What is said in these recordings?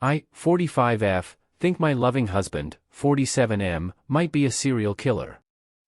I, 45F, think my loving husband, 47M, might be a serial killer.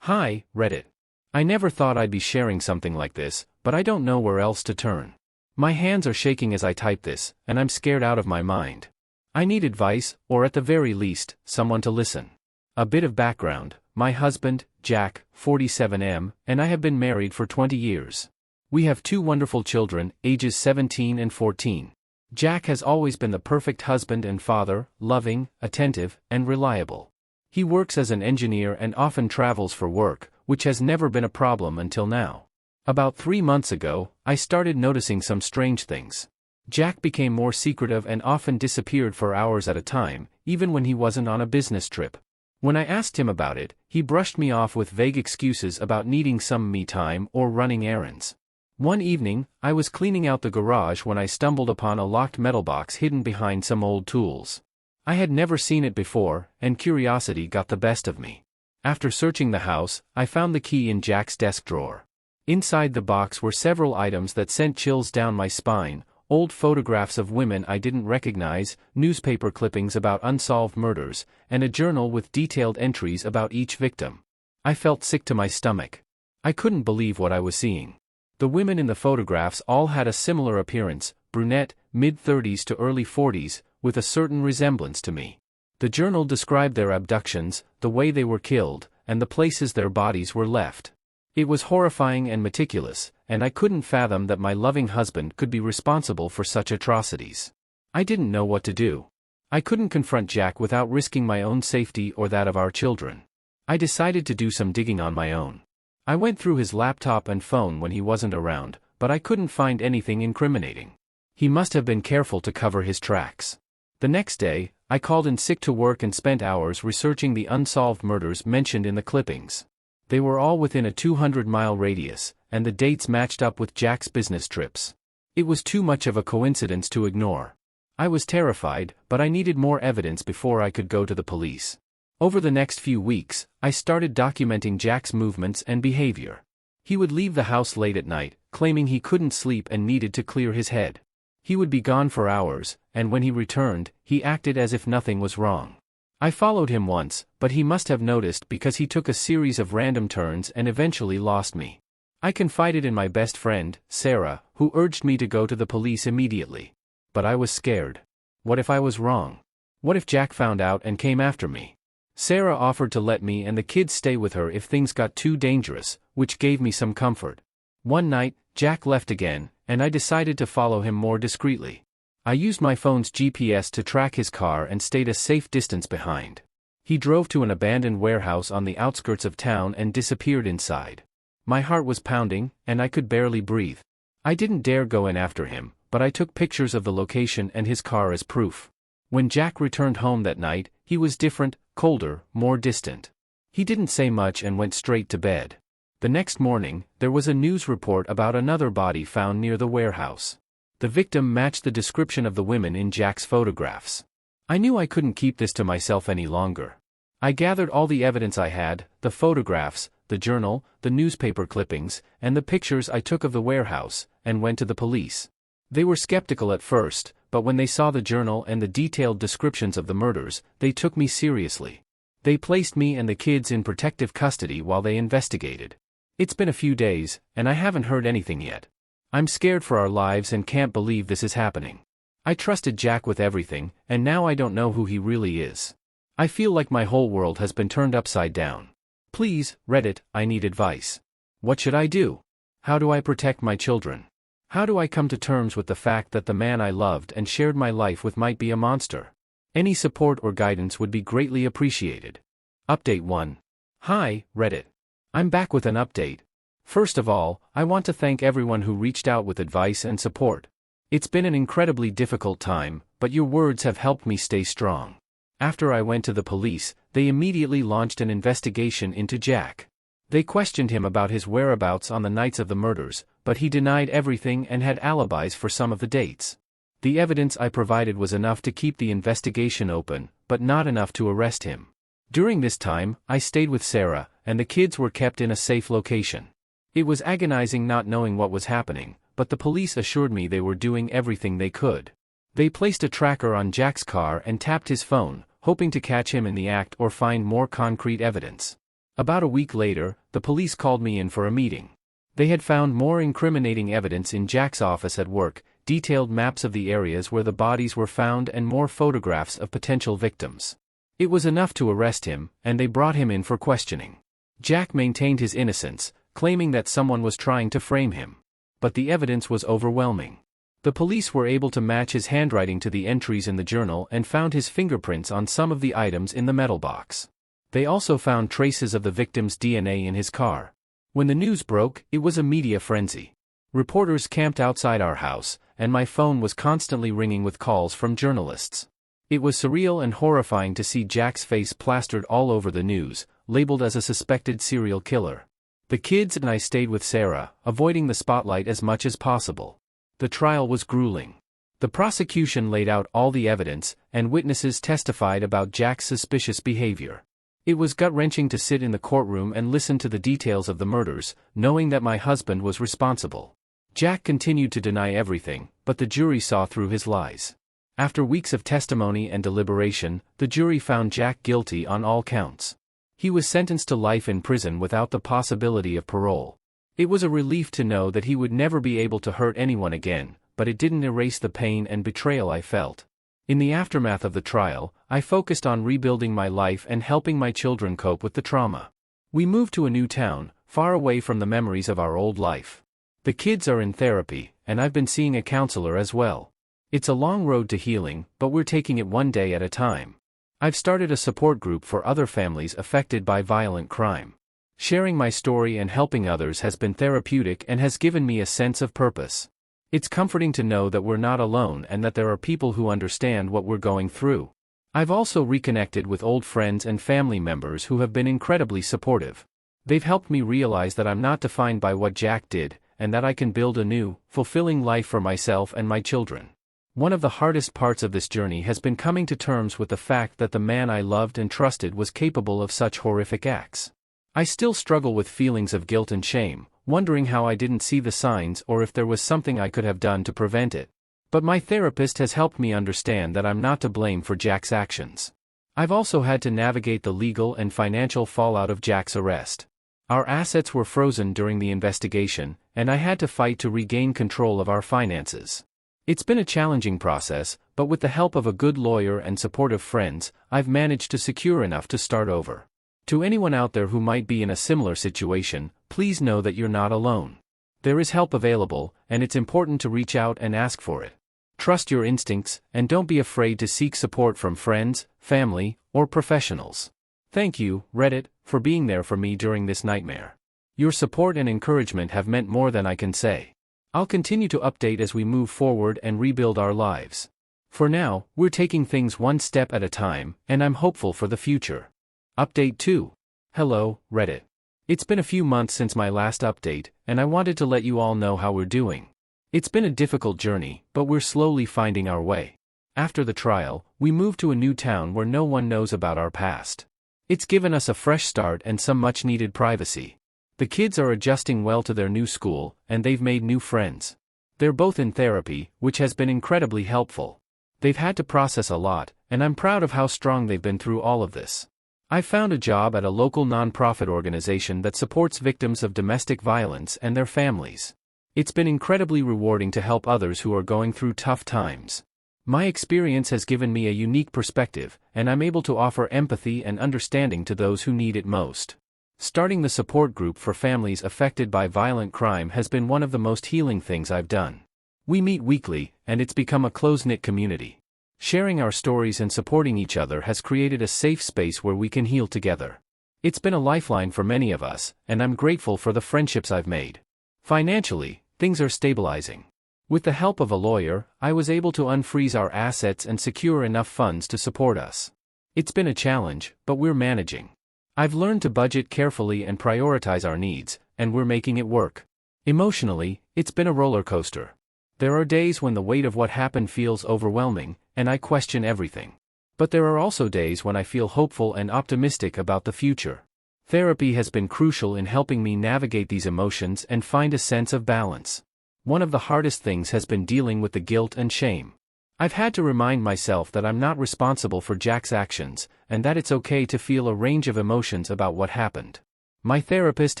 Hi, Reddit. I never thought I'd be sharing something like this, but I don't know where else to turn. My hands are shaking as I type this, and I'm scared out of my mind. I need advice, or at the very least, someone to listen. A bit of background: my husband, Jack, 47M, and I have been married for 20 years. We have two wonderful children, ages 17 and 14. Jack has always been the perfect husband and father, loving, attentive, and reliable. He works as an engineer and often travels for work, which has never been a problem until now. About 3 months ago, I started noticing some strange things. Jack became more secretive and often disappeared for hours at a time, even when he wasn't on a business trip. When I asked him about it, he brushed me off with vague excuses about needing some me time or running errands. One evening, I was cleaning out the garage when I stumbled upon a locked metal box hidden behind some old tools. I had never seen it before, and curiosity got the best of me. After searching the house, I found the key in Jack's desk drawer. Inside the box were several items that sent chills down my spine: old photographs of women I didn't recognize, newspaper clippings about unsolved murders, and a journal with detailed entries about each victim. I felt sick to my stomach. I couldn't believe what I was seeing. The women in the photographs all had a similar appearance: brunette, mid-30s to early 40s, with a certain resemblance to me. The journal described their abductions, the way they were killed, and the places their bodies were left. It was horrifying and meticulous, and I couldn't fathom that my loving husband could be responsible for such atrocities. I didn't know what to do. I couldn't confront Jack without risking my own safety or that of our children. I decided to do some digging on my own. I went through his laptop and phone when he wasn't around, but I couldn't find anything incriminating. He must have been careful to cover his tracks. The next day, I called in sick to work and spent hours researching the unsolved murders mentioned in the clippings. They were all within a 200-mile radius, and the dates matched up with Jack's business trips. It was too much of a coincidence to ignore. I was terrified, but I needed more evidence before I could go to the police. Over the next few weeks, I started documenting Jack's movements and behavior. He would leave the house late at night, claiming he couldn't sleep and needed to clear his head. He would be gone for hours, and when he returned, he acted as if nothing was wrong. I followed him once, but he must have noticed because he took a series of random turns and eventually lost me. I confided in my best friend, Sarah, who urged me to go to the police immediately. But I was scared. What if I was wrong? What if Jack found out and came after me? Sarah offered to let me and the kids stay with her if things got too dangerous, which gave me some comfort. One night, Jack left again, and I decided to follow him more discreetly. I used my phone's GPS to track his car and stayed a safe distance behind. He drove to an abandoned warehouse on the outskirts of town and disappeared inside. My heart was pounding, and I could barely breathe. I didn't dare go in after him, but I took pictures of the location and his car as proof. When Jack returned home that night, he was different, colder, more distant. He didn't say much and went straight to bed. The next morning, there was a news report about another body found near the warehouse. The victim matched the description of the women in Jack's photographs. I knew I couldn't keep this to myself any longer. I gathered all the evidence I had: the photographs, the journal, the newspaper clippings, and the pictures I took of the warehouse, and went to the police. They were skeptical at first, but when they saw the journal and the detailed descriptions of the murders, they took me seriously. They placed me and the kids in protective custody while they investigated. It's been a few days, and I haven't heard anything yet. I'm scared for our lives and can't believe this is happening. I trusted Jack with everything, and now I don't know who he really is. I feel like my whole world has been turned upside down. Please, Reddit, I need advice. What should I do? How do I protect my children? How do I come to terms with the fact that the man I loved and shared my life with might be a monster? Any support or guidance would be greatly appreciated. Update 1. Hi, Reddit. I'm back with an update. First of all, I want to thank everyone who reached out with advice and support. It's been an incredibly difficult time, but your words have helped me stay strong. After I went to the police, they immediately launched an investigation into Jack. They questioned him about his whereabouts on the nights of the murders, but he denied everything and had alibis for some of the dates. The evidence I provided was enough to keep the investigation open, but not enough to arrest him. During this time, I stayed with Sarah, and the kids were kept in a safe location. It was agonizing not knowing what was happening, but the police assured me they were doing everything they could. They placed a tracker on Jack's car and tapped his phone, hoping to catch him in the act or find more concrete evidence. About a week later, the police called me in for a meeting. They had found more incriminating evidence in Jack's office at work, detailed maps of the areas where the bodies were found and more photographs of potential victims. It was enough to arrest him, and they brought him in for questioning. Jack maintained his innocence, claiming that someone was trying to frame him. But the evidence was overwhelming. The police were able to match his handwriting to the entries in the journal and found his fingerprints on some of the items in the metal box. They also found traces of the victim's DNA in his car. When the news broke, it was a media frenzy. Reporters camped outside our house, and my phone was constantly ringing with calls from journalists. It was surreal and horrifying to see Jack's face plastered all over the news, labeled as a suspected serial killer. The kids and I stayed with Sarah, avoiding the spotlight as much as possible. The trial was grueling. The prosecution laid out all the evidence, and witnesses testified about Jack's suspicious behavior. It was gut-wrenching to sit in the courtroom and listen to the details of the murders, knowing that my husband was responsible. Jack continued to deny everything, but the jury saw through his lies. After weeks of testimony and deliberation, the jury found Jack guilty on all counts. He was sentenced to life in prison without the possibility of parole. It was a relief to know that he would never be able to hurt anyone again, but it didn't erase the pain and betrayal I felt. In the aftermath of the trial, I focused on rebuilding my life and helping my children cope with the trauma. We moved to a new town, far away from the memories of our old life. The kids are in therapy, and I've been seeing a counselor as well. It's a long road to healing, but we're taking it one day at a time. I've started a support group for other families affected by violent crime. Sharing my story and helping others has been therapeutic and has given me a sense of purpose. It's comforting to know that we're not alone and that there are people who understand what we're going through. I've also reconnected with old friends and family members who have been incredibly supportive. They've helped me realize that I'm not defined by what Jack did, and that I can build a new, fulfilling life for myself and my children. One of the hardest parts of this journey has been coming to terms with the fact that the man I loved and trusted was capable of such horrific acts. I still struggle with feelings of guilt and shame, wondering how I didn't see the signs or if there was something I could have done to prevent it. But my therapist has helped me understand that I'm not to blame for Jack's actions. I've also had to navigate the legal and financial fallout of Jack's arrest. Our assets were frozen during the investigation, and I had to fight to regain control of our finances. It's been a challenging process, but with the help of a good lawyer and supportive friends, I've managed to secure enough to start over. To anyone out there who might be in a similar situation, please know that you're not alone. There is help available, and it's important to reach out and ask for it. Trust your instincts, and don't be afraid to seek support from friends, family, or professionals. Thank you, Reddit, for being there for me during this nightmare. Your support and encouragement have meant more than I can say. I'll continue to update as we move forward and rebuild our lives. For now, we're taking things one step at a time, and I'm hopeful for the future. Update 2. Hello, Reddit. It's been a few months since my last update, and I wanted to let you all know how we're doing. It's been a difficult journey, but we're slowly finding our way. After the trial, we moved to a new town where no one knows about our past. It's given us a fresh start and some much-needed privacy. The kids are adjusting well to their new school, and they've made new friends. They're both in therapy, which has been incredibly helpful. They've had to process a lot, and I'm proud of how strong they've been through all of this. I found a job at a local nonprofit organization that supports victims of domestic violence and their families. It's been incredibly rewarding to help others who are going through tough times. My experience has given me a unique perspective, and I'm able to offer empathy and understanding to those who need it most. Starting the support group for families affected by violent crime has been one of the most healing things I've done. We meet weekly, and it's become a close-knit community. Sharing our stories and supporting each other has created a safe space where we can heal together. It's been a lifeline for many of us, and I'm grateful for the friendships I've made. Financially, things are stabilizing. With the help of a lawyer, I was able to unfreeze our assets and secure enough funds to support us. It's been a challenge, but we're managing. I've learned to budget carefully and prioritize our needs, and we're making it work. Emotionally, it's been a roller coaster. There are days when the weight of what happened feels overwhelming, and I question everything. But there are also days when I feel hopeful and optimistic about the future. Therapy has been crucial in helping me navigate these emotions and find a sense of balance. One of the hardest things has been dealing with the guilt and shame. I've had to remind myself that I'm not responsible for Jack's actions, and that it's okay to feel a range of emotions about what happened. My therapist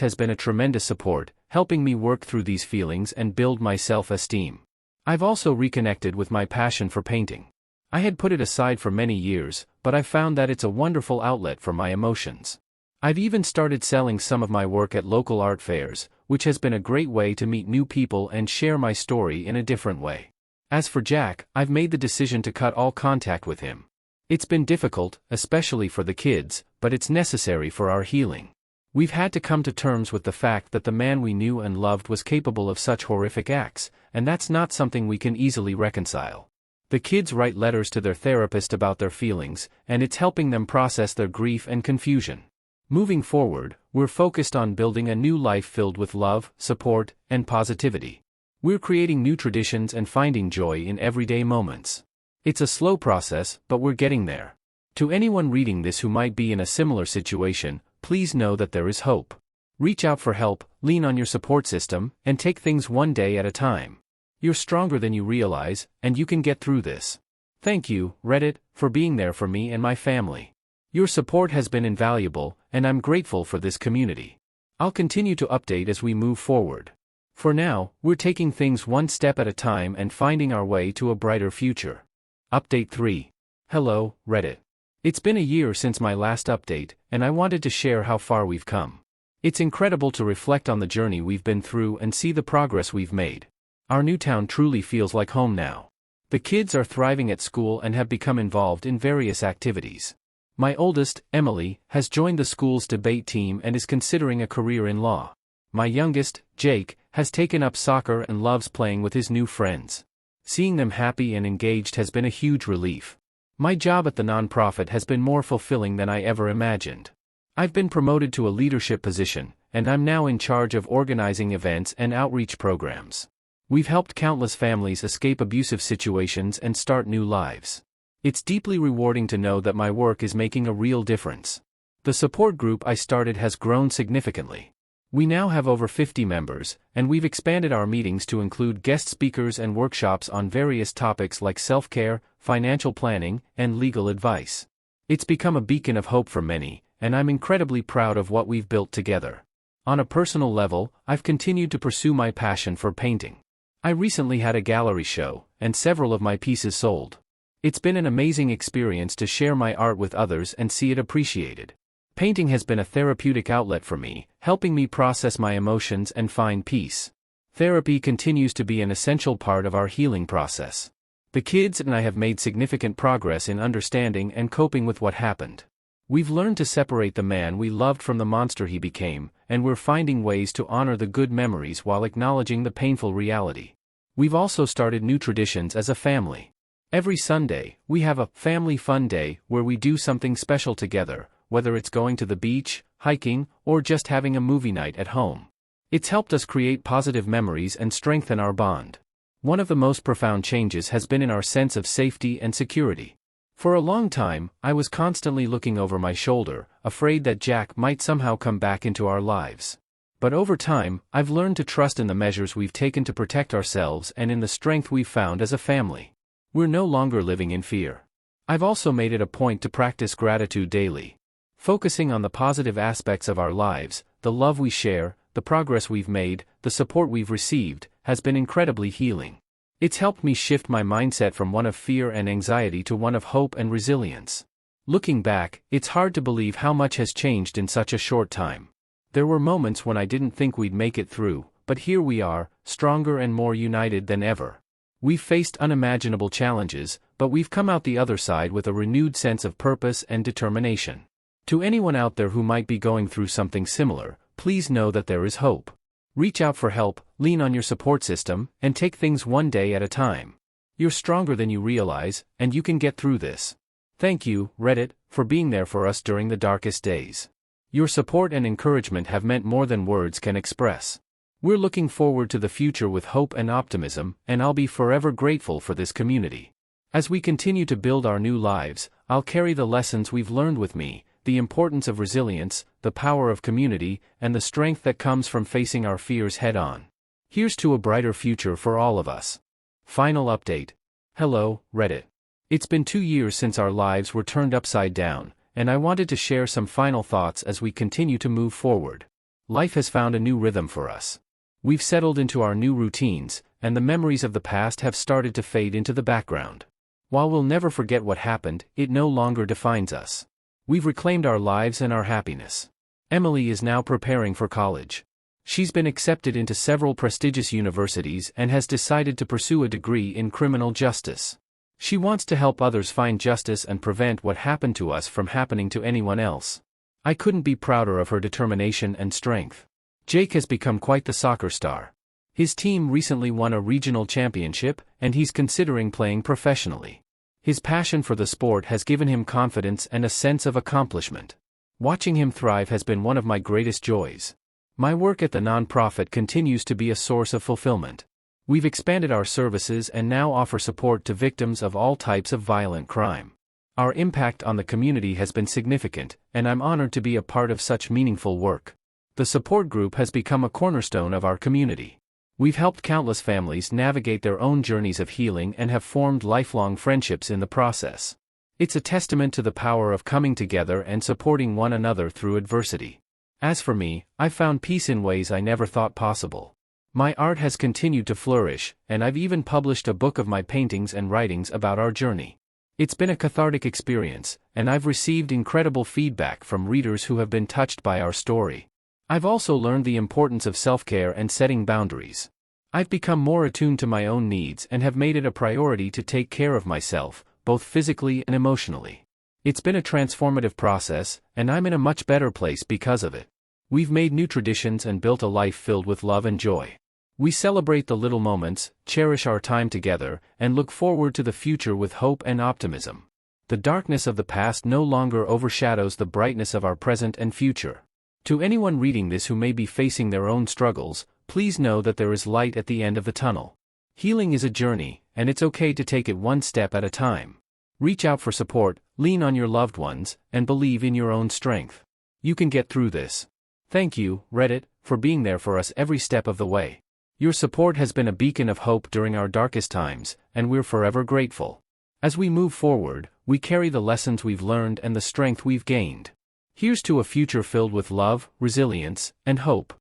has been a tremendous support, helping me work through these feelings and build my self-esteem. I've also reconnected with my passion for painting. I had put it aside for many years, but I've found that it's a wonderful outlet for my emotions. I've even started selling some of my work at local art fairs, which has been a great way to meet new people and share my story in a different way. As for Jack, I've made the decision to cut all contact with him. It's been difficult, especially for the kids, but it's necessary for our healing. We've had to come to terms with the fact that the man we knew and loved was capable of such horrific acts, and that's not something we can easily reconcile. The kids write letters to their therapist about their feelings, and it's helping them process their grief and confusion. Moving forward, we're focused on building a new life filled with love, support, and positivity. We're creating new traditions and finding joy in everyday moments. It's a slow process, but we're getting there. To anyone reading this who might be in a similar situation, please know that there is hope. Reach out for help, lean on your support system, and take things one day at a time. You're stronger than you realize, and you can get through this. Thank you, Reddit, for being there for me and my family. Your support has been invaluable, and I'm grateful for this community. I'll continue to update as we move forward. For now, we're taking things one step at a time and finding our way to a brighter future. Update 3. Hello, Reddit. It's been a year since my last update, and I wanted to share how far we've come. It's incredible to reflect on the journey we've been through and see the progress we've made. Our new town truly feels like home now. The kids are thriving at school and have become involved in various activities. My oldest, Emily, has joined the school's debate team and is considering a career in law. My youngest, Jake, has taken up soccer and loves playing with his new friends. Seeing them happy and engaged has been a huge relief. My job at the nonprofit has been more fulfilling than I ever imagined. I've been promoted to a leadership position, and I'm now in charge of organizing events and outreach programs. We've helped countless families escape abusive situations and start new lives. It's deeply rewarding to know that my work is making a real difference. The support group I started has grown significantly. We now have over 50 members, and we've expanded our meetings to include guest speakers and workshops on various topics like self-care, financial planning, and legal advice. It's become a beacon of hope for many, and I'm incredibly proud of what we've built together. On a personal level, I've continued to pursue my passion for painting. I recently had a gallery show, and several of my pieces sold. It's been an amazing experience to share my art with others and see it appreciated. Painting has been a therapeutic outlet for me, helping me process my emotions and find peace. Therapy continues to be an essential part of our healing process. The kids and I have made significant progress in understanding and coping with what happened. We've learned to separate the man we loved from the monster he became, and we're finding ways to honor the good memories while acknowledging the painful reality. We've also started new traditions as a family. Every Sunday, we have a family fun day where we do something special together, whether it's going to the beach, hiking, or just having a movie night at home. It's helped us create positive memories and strengthen our bond. One of the most profound changes has been in our sense of safety and security. For a long time, I was constantly looking over my shoulder, afraid that Jack might somehow come back into our lives. But over time, I've learned to trust in the measures we've taken to protect ourselves and in the strength we've found as a family. We're no longer living in fear. I've also made it a point to practice gratitude daily. Focusing on the positive aspects of our lives, the love we share, the progress we've made, the support we've received, has been incredibly healing. It's helped me shift my mindset from one of fear and anxiety to one of hope and resilience. Looking back, it's hard to believe how much has changed in such a short time. There were moments when I didn't think we'd make it through, but here we are, stronger and more united than ever. We've faced unimaginable challenges, but we've come out the other side with a renewed sense of purpose and determination. To anyone out there who might be going through something similar, please know that there is hope. Reach out for help, lean on your support system, and take things one day at a time. You're stronger than you realize, and you can get through this. Thank you, Reddit, for being there for us during the darkest days. Your support and encouragement have meant more than words can express. We're looking forward to the future with hope and optimism, and I'll be forever grateful for this community. As we continue to build our new lives, I'll carry the lessons we've learned with me, the importance of resilience, the power of community, and the strength that comes from facing our fears head-on. Here's to a brighter future for all of us. Final update. Hello, Reddit. It's been 2 years since our lives were turned upside down, and I wanted to share some final thoughts as we continue to move forward. Life has found a new rhythm for us. We've settled into our new routines, and the memories of the past have started to fade into the background. While we'll never forget what happened, it no longer defines us. We've reclaimed our lives and our happiness. Emily is now preparing for college. She's been accepted into several prestigious universities and has decided to pursue a degree in criminal justice. She wants to help others find justice and prevent what happened to us from happening to anyone else. I couldn't be prouder of her determination and strength. Jake has become quite the soccer star. His team recently won a regional championship, and he's considering playing professionally. His passion for the sport has given him confidence and a sense of accomplishment. Watching him thrive has been one of my greatest joys. My work at the nonprofit continues to be a source of fulfillment. We've expanded our services and now offer support to victims of all types of violent crime. Our impact on the community has been significant, and I'm honored to be a part of such meaningful work. The support group has become a cornerstone of our community. We've helped countless families navigate their own journeys of healing and have formed lifelong friendships in the process. It's a testament to the power of coming together and supporting one another through adversity. As for me, I've found peace in ways I never thought possible. My art has continued to flourish, and I've even published a book of my paintings and writings about our journey. It's been a cathartic experience, and I've received incredible feedback from readers who have been touched by our story. I've also learned the importance of self-care and setting boundaries. I've become more attuned to my own needs and have made it a priority to take care of myself, both physically and emotionally. It's been a transformative process, and I'm in a much better place because of it. We've made new traditions and built a life filled with love and joy. We celebrate the little moments, cherish our time together, and look forward to the future with hope and optimism. The darkness of the past no longer overshadows the brightness of our present and future. To anyone reading this who may be facing their own struggles, please know that there is light at the end of the tunnel. Healing is a journey, and it's okay to take it one step at a time. Reach out for support, lean on your loved ones, and believe in your own strength. You can get through this. Thank you, Reddit, for being there for us every step of the way. Your support has been a beacon of hope during our darkest times, and we're forever grateful. As we move forward, we carry the lessons we've learned and the strength we've gained. Here's to a future filled with love, resilience, and hope.